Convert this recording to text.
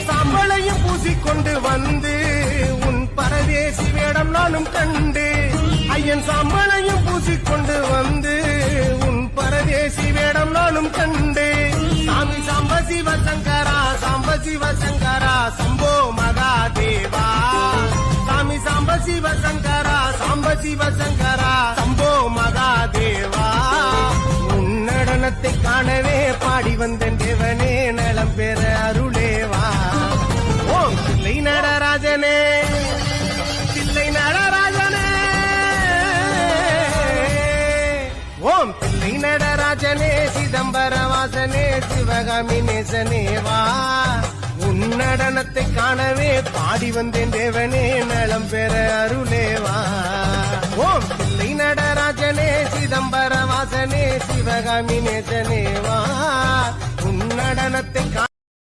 சாம்பலையும் பூசிக்கொண்டு வந்து உன் பரதேசி வேடம் நானும் கண்டு ஐயன் சாம்பலையும் பூசிக்கொண்டு வந்து உன் பரதேசி வேடம் நானும் கண்டு சாமி சாம்ப சிவசங்கரா சாம்ப சிவசங்கரா சம்போ மகாதேவா சாமி சாம்ப சிவசங்கரா சாம்ப சிவசங்கரா சம்போ மகாதேவா உன் நடனத்தை காணவே பாடி வந்தேன் தேவனே நலம் பெற அருளேவா ஓம் தில்லை நடராஜனே தில்லை நடராஜனே ஓம் தில்லை நடராஜனே சிதம்பர வாசனே சிவகாமி நேசனேவா உன் நடனத்தை காணவே பாடி வந்தேன் தேவனே நலம் பெற அருளேவா ஓம் தில்லை நடராஜனே சிதம்பர வாசனே சிவகாமி நேசனேவா உன் நடனத்தை